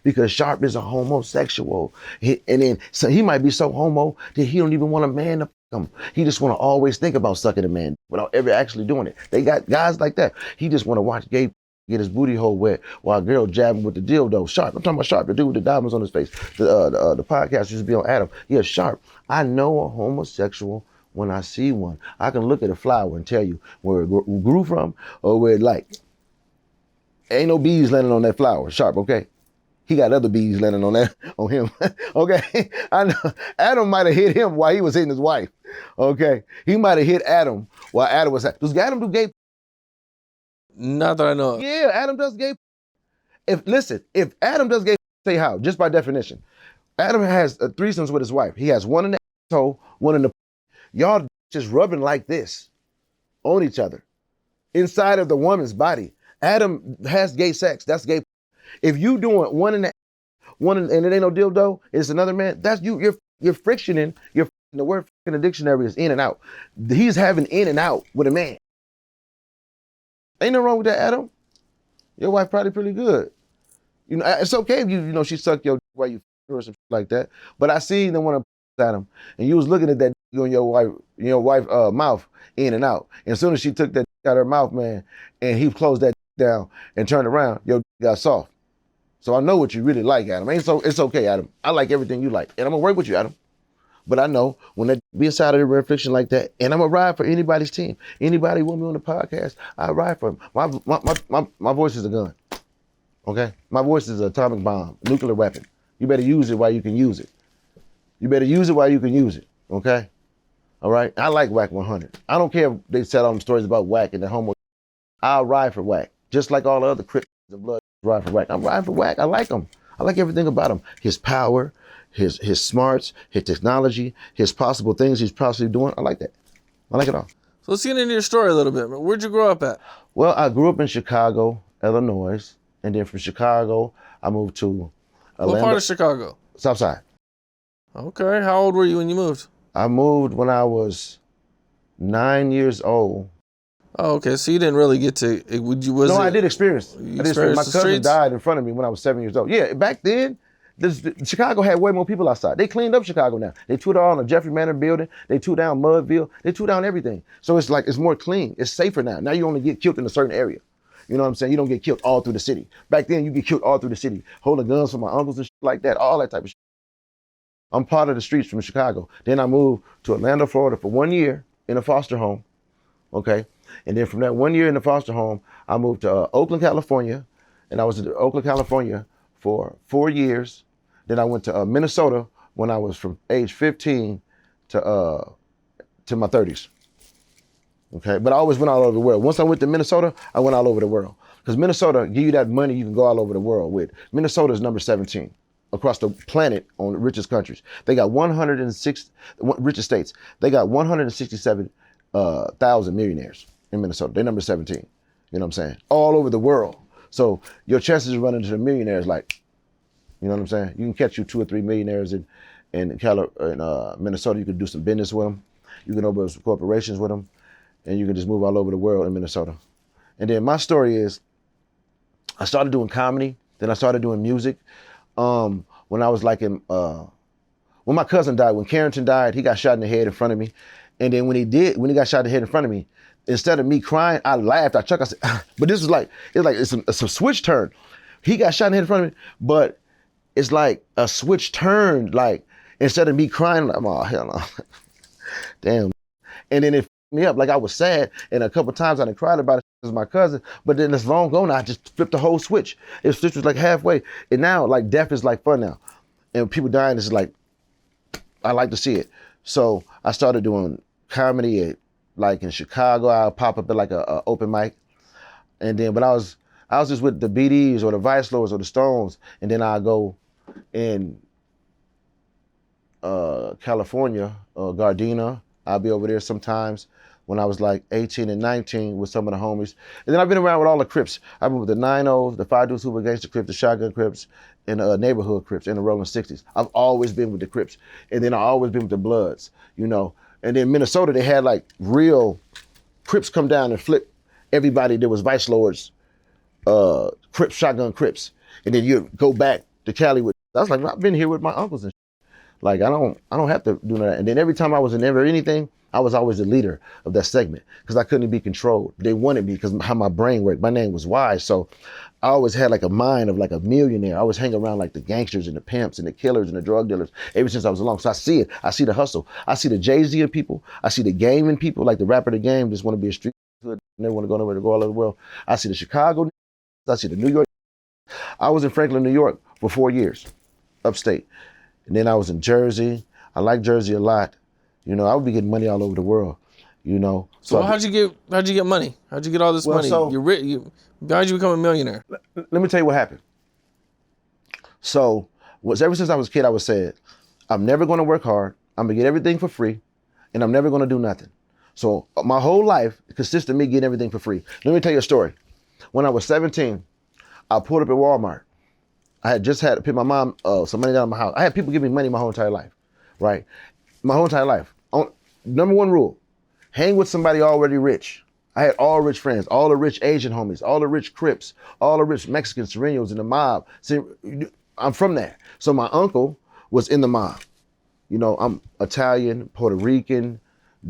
because Sharpe is a homosexual. And then so he might be so homo that he don't even want a man to fuck him. He just want to always think about sucking a man without ever actually doing it. They got guys like that. He just want to watch gay get his booty hole wet while a girl jabbing with the dildo. Sharpe, I'm talking about Sharpe, the dude with the diamonds on his face. The podcast used to be on Adam. Yeah, Sharpe. I know a homosexual when I see one. I can look at a flower and tell you where it grew from or where it like. Ain't no bees landing on that flower, Sharpe, okay? He got other bees landing on that, on him, okay? I know Adam might have hit him while he was hitting his wife, okay? He might have hit Adam while Adam was, does Adam do gay? Not that I know of. Yeah, Adam does gay. If Adam does gay, say how, just by definition. Adam has threesomes with his wife. He has one in the asshole, one in the, y'all just rubbing like this on each other inside of the woman's body. Adam has gay sex, that's gay. If you doing one in the, and it ain't no dildo, it's another man, that's you're frictioning, the word in the dictionary is in and out. He's having in and out with a man. Ain't no wrong with that, Adam. Your wife probably pretty good. You know, it's okay if you know she sucked your while you or some shit like that. But I seen the one at him, and you was looking at that on your wife mouth in and out. And as soon as she took that out of her mouth, man, and he closed that down and turned around, your got soft. So I know what you really like, Adam. It's okay, Adam. I like everything you like, and I'm gonna work with you, Adam. But I know when that be inside of the reflection like that, and I'm gonna ride for anybody's team. Anybody want me on the podcast, I ride for them. My voice is a gun. Okay? My voice is an atomic bomb, nuclear weapon. You better use it while you can use it. You better use it while you can use it. Okay? All right? I like Wack 100. I don't care if they said all them stories about Wack and the homo. I'll ride for Wack. Just like all the other Crips of blood ride for Wack. I'm riding for Wack. I like him. I like everything about him. His power, his smarts, his technology, his possible things he's possibly doing. I like that. I like it all. So let's get into your story a little bit. Where'd you grow up at? Well, I grew up in Chicago, Illinois. And then from Chicago, I moved to Atlanta. What part of Chicago? South Side. Okay. How old were you when you moved? I moved when I was 9 years old. Oh, okay. So you didn't really get to. I did experience. My cousin streets? died in front of me when I was 7 years old. Yeah, back then, Chicago had way more people outside. They cleaned up Chicago now. They tore down the Jeffrey Manor building. They tore down Mudville. They tore down everything. So it's like it's more clean. It's safer now. Now you only get killed in a certain area. You know what I'm saying? You don't get killed all through the city. Back then, you get killed all through the city, holding guns for my uncles and shit like that, all that type of shit. I'm part of the streets from Chicago. Then I moved to Orlando, Florida for 1 year in a foster home, okay? And then from that 1 year in the foster home, I moved to Oakland, California, and I was in Oakland, California for 4 years. Then I went to Minnesota when I was from age 15 to my 30s. Okay, but I always went all over the world. Once I went to Minnesota, I went all over the world. Because Minnesota give you that money you can go all over the world with. Minnesota is number 17 across the planet on the richest countries. They got 106, richest states. They got 167,000 millionaires in Minnesota. They're number 17. You know what I'm saying? All over the world. So your chances of running into the millionaires, like, you know what I'm saying? You can catch you 2 or 3 millionaires in Minnesota. You can do some business with them. You can open some corporations with them. And you can just move all over the world in Minnesota. And then my story is, I started doing comedy, then I started doing music. When I was like when my cousin died, when Carrington died, he got shot in the head in front of me. And then when he got shot in the head in front of me, instead of me crying, I laughed, I chuckled, I said, but this is like, it's a switch turn. He got shot in the head in front of me, but it's like a switch turn, like, instead of me crying, I'm like, oh, hell no. Damn. And then it me up, like I was sad, and a couple times I done cried about it as my cousin, but then it's long gone, I just flipped the whole switch. The switch was like halfway, and now like death is like fun now, and people dying is like, I like to see it. So I started doing comedy at, like in Chicago. I'll pop up at like a open mic, and then but I was just with the BDs or the Vice Lords or the Stones, and then I go in California, Gardena. I'll be over there sometimes when I was like 18 and 19 with some of the homies. And then I've been around with all the Crips. I've been with the 9-0s, the 5 Deuce Hoover Gangster Crips, the Shotgun Crips, and the neighborhood Crips in the Rolling 60s. I've always been with the Crips. And then I've always been with the Bloods. You know, And then Minnesota, they had like real Crips come down and flip everybody that was vice lords, Crips, shotgun Crips. And then you go back to Cali with, I was like, I've been here with my uncles and shit. Like, I don't have to do that. And then every time I was in ever anything, I was always the leader of that segment because I couldn't be controlled. They wanted me because how my brain worked. My name was Wise. So I always had like a mind of like a millionaire. I always hang around like the gangsters and the pimps and the killers and the drug dealers ever since I was along. So I see it. I see the hustle. I see the Jay-Z in people. I see the game in people, like the rapper The Game just want to be a street hood. Never want to go nowhere to go all over the world. I see the Chicago. I see the New York. I was in Franklin, New York for 4 years, upstate. And then I was in Jersey. I like Jersey a lot. You know, I would be getting money all over the world, you know. So how'd you get money? How'd you get all this money? So, how'd you become a millionaire? Let me tell you what happened. So ever since I was a kid, I was said, I'm never going to work hard. I'm going to get everything for free, and I'm never going to do nothing. So my whole life consists of me getting everything for free. Let me tell you a story. When I was 17, I pulled up at Walmart. I had just had to pay my mom some money down in my house. I had people give me money my whole entire life, right? My whole entire life. Number one rule, hang with somebody already rich. I had all rich friends, all the rich Asian homies, all the rich Crips, all the rich Mexican Serenos in the mob. See, I'm from there. So my uncle was in the mob. You know, I'm Italian, Puerto Rican,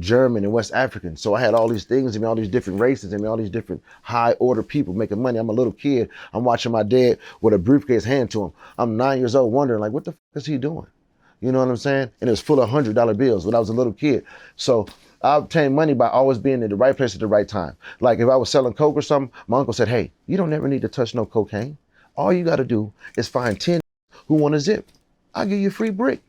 German, and West African. So I had all these things in me, all these different races in me, all these different high order people making money. I'm a little kid. I'm watching my dad with a briefcase hand to him. I'm 9 years old wondering like, what the is he doing? You know what I'm saying? And it was full of $100 bills when I was a little kid. So I obtained money by always being in the right place at the right time. Like if I was selling coke or something, my uncle said, hey, you don't ever need to touch no cocaine. All you got to do is find 10 who want a zip. I'll give you a free brick.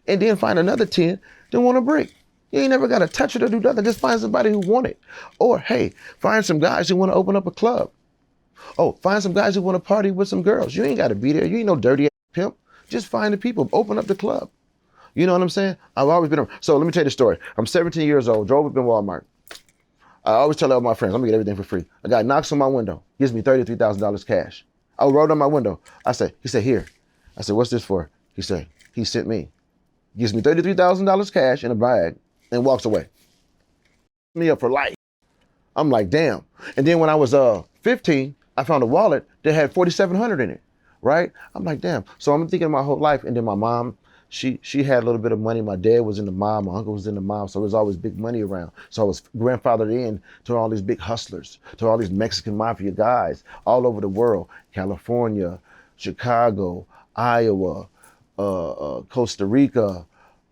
And then find another 10 that want a brick. You ain't never got to touch it or do nothing. Just find somebody who want it. Or, hey, find some guys who want to open up a club. Oh, find some guys who want to party with some girls. You ain't got to be there. You ain't no dirty pimp. Just find the people. Open up the club. You know what I'm saying? I've always been. So let me tell you the story. I'm 17 years old, drove up in Walmart. I always tell all my friends, I'm gonna get everything for free. A guy knocks on my window, gives me $33,000 cash. I rolled on my window. He said, here. I said, what's this for? He said, he sent me. Gives me $33,000 cash in a bag and walks away. Me up for life. I'm like, damn. And then when I was 15, I found a wallet that had $4,700 in it, right? I'm like, damn. So I'm thinking my whole life. And then my mom, she had a little bit of money. My dad was in the mob. My uncle was in the mob. So there was always big money around. So I was grandfathered in to all these big hustlers, to all these Mexican mafia guys all over the world. California, Chicago, Iowa, Costa Rica.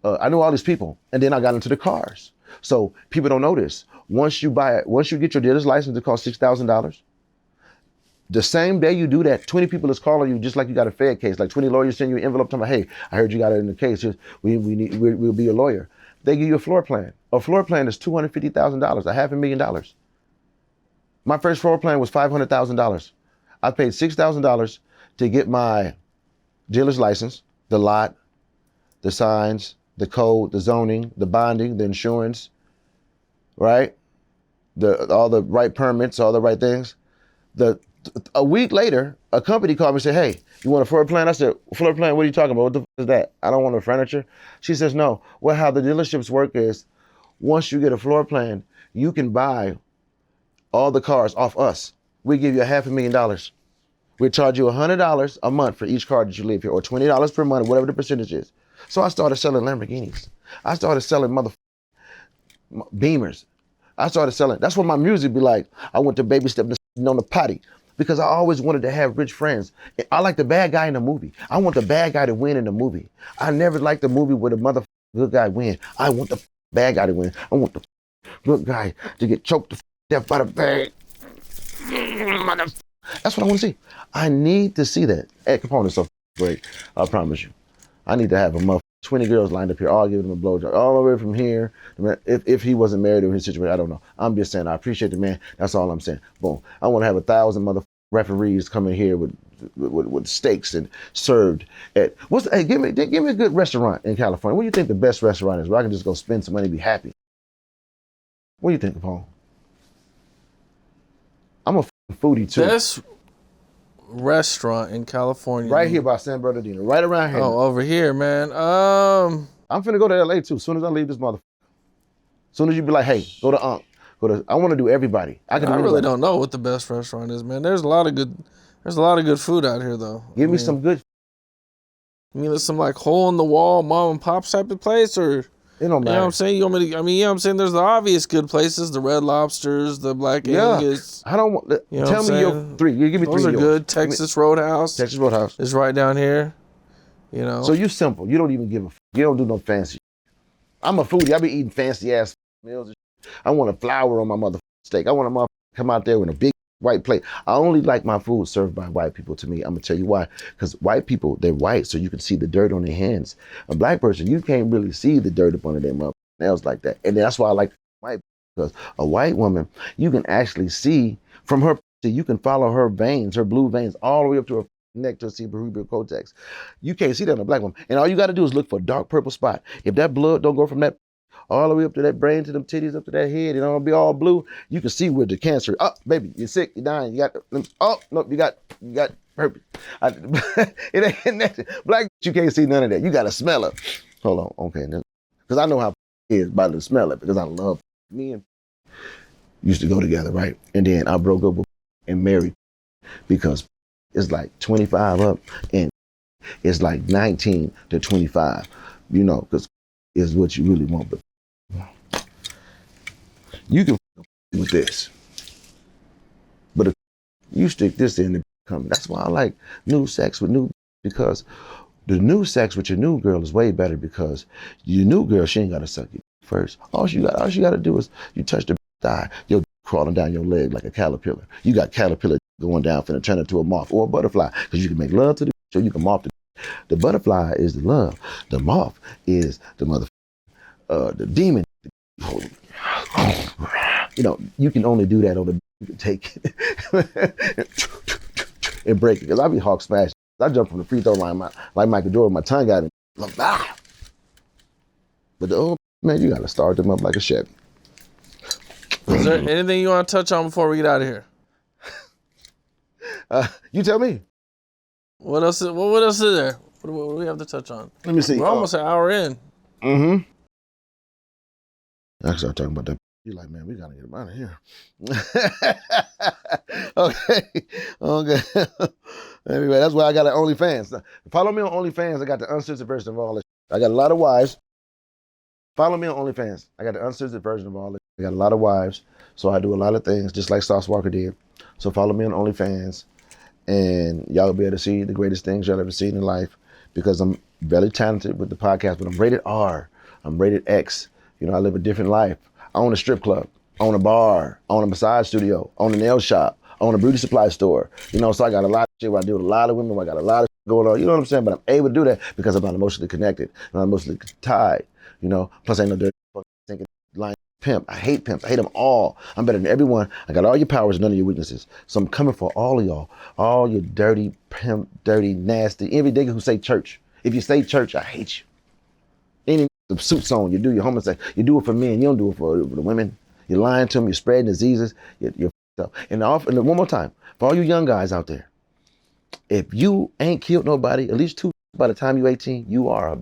I knew all these people. And then I got into the cars. So people don't know this. Once you get your dealer's license, it costs $6,000. The same day you do that, 20 people is calling you just like you got a Fed case. Like 20 lawyers send you an envelope telling you, hey, I heard you got it in the case. We'll be your lawyer. They give you a floor plan. A floor plan is $250,000, $500,000. My first floor plan was $500,000. I paid $6,000 to get my dealer's license, the lot, the signs, the code, the zoning, the bonding, the insurance, right? All the right permits, all the right things. A week later, a company called me and said, hey, you want a floor plan? I said, floor plan, what are you talking about? What the f is that? I don't want no furniture. She says, no. Well, how the dealerships work is once you get a floor plan, you can buy all the cars off us. We give you $500,000. We charge you $100 a month for each car that you live here, or $20 per month, whatever the percentage is. So I started selling Lamborghinis. I started selling Beamers. I started selling. That's what my music be like. I went to baby step on the potty because I always wanted to have rich friends. I like the bad guy in the movie. I want the bad guy to win in the movie. I never liked the movie where the good guy win. I want the bad guy to win. I want the good guy to get choked to death by the bag. That's what I want to see. I need to see that. Hey, Capone is so great. I promise you. I need to have 20 girls lined up here, all giving him a blowjob, all the way from here. If he wasn't married or his situation, I don't know. I'm just saying, I appreciate the man. That's all I'm saying. Boom. I want to have 1,000 referees coming here with steaks and served at give me a good restaurant in California. What do you think the best restaurant is where I can just go spend some money and be happy? What do you think, Capone? I'm a foodie too. Best restaurant in California. Right here by San Bernardino, right around here. Oh, over here, man. I'm finna go to LA too, as soon as I leave this motherfucker. Soon as you be like, hey, go to Unc. I want to do everybody. I can do I anybody. really don't know what the best restaurant is, man. There's a lot of good food out here, though. Give me some good. I mean, there's some like hole in the wall mom and pop type of place, or It don't you matter. know what I'm saying? You want me to? I mean, you know what I'm saying? There's the obvious good places, the Red Lobsters, the Black Angus. I don't want. You know Tell what I'm me your saying? 3. You give me 3 Those of are yours. good. Texas Roadhouse. Texas Roadhouse. Is right down here. You know. So you simple. You don't even give a. You don't do no fancy. I'm a foodie. I be eating fancy ass meals. And I want a flour on my motherfucking steak. I want a motherfucker come out there with a big white plate. I only like my food served by white people. To me, I'm gonna tell you why. Because white people, they're white, so you can see the dirt on their hands. A black person, you can't really see the dirt up under their motherfucking nails like that. And that's why I like white, because a white woman, you can actually see from her. You can follow her veins, her blue veins, all the way up to her neck to see cerebral cortex. You can't see that in a black woman. And all you got to do is look for a dark purple spot. If that blood don't go from that all the way up to that brain, to them titties, up to that head, it don't be all blue, you can see where the cancer. Oh, baby, you're sick, you're dying, you got. Oh no, you got herpes. It ain't that. Black, you can't see none of that. You got to smell it. Hold on, okay, because I know how it is by the smell it, because I love me and used to go together, right? And then I broke up with and married because it's like 25 up and it's like 19 to 25, you know, because is what you really want. But you can with this, but if you stick this in the coming. That's why I like new sex with new, because the new sex with your new girl is way better, because your new girl, she ain't got to suck you first. All she got to do is you touch the thigh, your crawling down your leg like a caterpillar. You got caterpillar going down, finna turn into a moth or a butterfly, because you can make love to the, so you can moth the butterfly is the love, the moth is the the demon. You know, you can only do that on the, you can take it and break it, because I be hawk smash. I jump from the free throw line like Michael Jordan, my tongue got it. But the old man, you gotta start them up like a Chevy. Is there anything you want to touch on before we get out of here? You tell me. What else is there? What do we have to touch on? Let me see. We're almost an hour in. Mm-hmm. I start talking about that. You're like, man, we gotta get him out of here. Okay. Anyway, that's why I got an OnlyFans. Follow me on OnlyFans. I got the uncensored version of all this. I got a lot of wives. Follow me on OnlyFans. I got the uncensored version of all this. I got a lot of wives, so I do a lot of things, just like Sauce Walker did. So follow me on OnlyFans, and y'all will be able to see the greatest things y'all ever seen in life, because I'm very talented with the podcast, but I'm rated R. I'm rated X. You know, I live a different life. I own a strip club. I own a bar. I own a massage studio. I own a nail shop. I own a beauty supply store. You know, so I got a lot of shit where I deal with a lot of women, where I got a lot of shit going on. You know what I'm saying? But I'm able to do that because I'm not emotionally connected. I'm not emotionally tied. You know, plus I ain't no dirty thinking lying pimp. I hate pimps. I hate them all. I'm better than everyone. I got all your powers and none of your weaknesses. So I'm coming for all of y'all. All your dirty pimp, dirty, nasty, every nigga who say church. If you say church, I hate you. Any suits on, you do your homosexual, you do it for men, you don't do it for the women. You're lying to them, you're spreading diseases, you're up. And one more time, for all you young guys out there, if you ain't killed nobody, at least 2 by the time you're 18, you are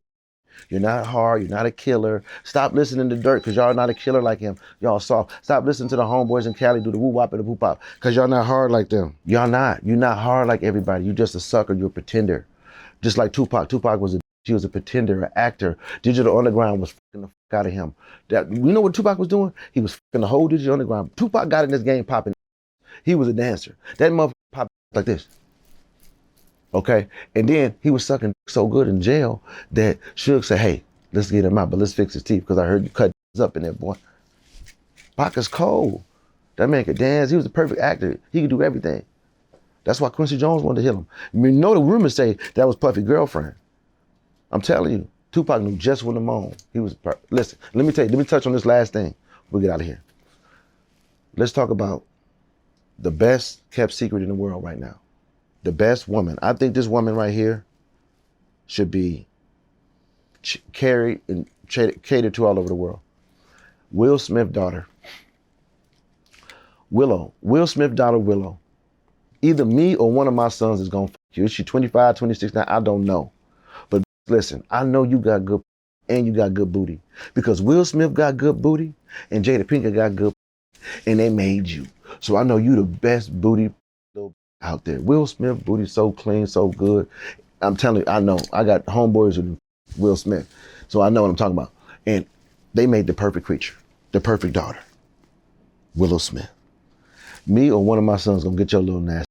you're not hard, you're not a killer. Stop listening to Dirt, because y'all not a killer like him. Y'all soft. Stop listening to the homeboys in Cali do the woo-wop and the woo-pop, because y'all not hard like them. Y'all not. You're not hard like everybody. You just a sucker, you're a pretender. Just like Tupac. Tupac was he was a pretender, an actor. Digital Underground was fucking the fuck out of him. You know what Tupac was doing? He was fucking the whole Digital Underground. Tupac got in this game popping. He was a dancer. That motherfucker popped like this. Okay? And then he was sucking so good in jail that Suge said, hey, let's get him out, but let's fix his teeth, because I heard you cut up in there, boy. Pac is cold. That man could dance. He was a perfect actor. He could do everything. That's why Quincy Jones wanted to hit him. You know, the rumors say that was Puffy's girlfriend. I'm telling you, Tupac knew just when to moan. He was listen, let me touch on this last thing. We'll get out of here. Let's talk about the best kept secret in the world right now. The best woman. I think this woman right here should be carried and catered to all over the world. Will Smith's daughter. Willow. Will Smith's daughter, Willow. Either me or one of my sons is gonna fuck you. Is she 25, 26 now? I don't know. But listen, I know you got good. and you got good booty. Because Will Smith got good booty and Jada Pinkett got good, and they made you. So I know you the best booty out there. Will Smith booty so clean, so good. I'm telling you, I know. I got homeboys with Will Smith, so I know what I'm talking about. And they made the perfect creature, the perfect daughter, Willow Smith. Me or one of my sons gonna get your little nasty,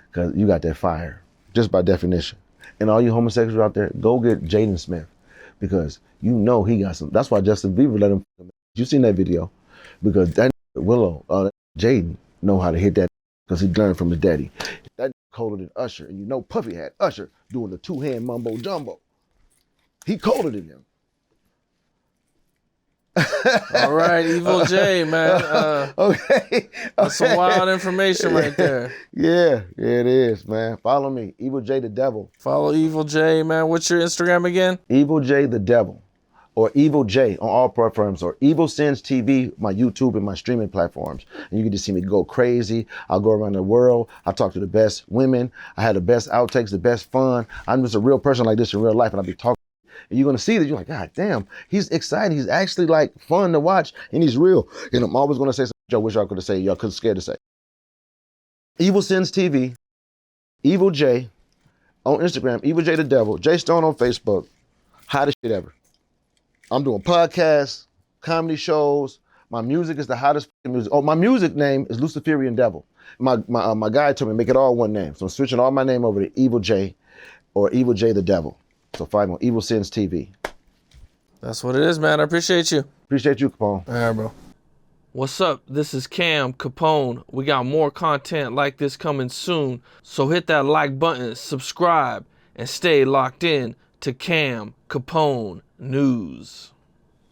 because you got that fire, just by definition. And all you homosexuals out there, go get Jaden Smith, because you know he got some. That's why Justin Bieber let him. You seen that video? Because that Willow, Jaden, know how to hit that, because he learned from his daddy. That colder than Usher, and you know Puffy had Usher doing the two-hand mumbo jumbo. He colder than him. All right, Evil J, man. Okay. That's some wild information right there. Yeah, it is, man. Follow me, Evil J the Devil. Follow Evil J, man. What's your Instagram again? Evil J the Devil, or Evil J on all platforms, or Evil Sins TV, my YouTube and my streaming platforms. And you can just see me go crazy. I'll go around the world. I talk to the best women. I have the best outtakes, the best fun. I'm just a real person like this in real life, and I'll be talking. And you're gonna see that you're like, God damn, he's exciting. He's actually like fun to watch, and he's real. And I'm always gonna say something Joe wish I could have said, y'all couldn't scared to say. Evil Sins TV, Evil J on Instagram, Evil J the Devil, J Stone on Facebook. Hottest shit ever. I'm doing podcasts, comedy shows. My music is the hottest music. Oh, my music name is Luciferian Devil. My guy told me to make it all one name, so I'm switching all my name over to Evil J or Evil J the Devil. So find me on Evil Sins TV. That's what it is, man. I appreciate you. Appreciate you, Capone. All right, bro. What's up? This is Cam Capone. We got more content like this coming soon. So hit that like button, subscribe, and stay locked in to Cam Capone News.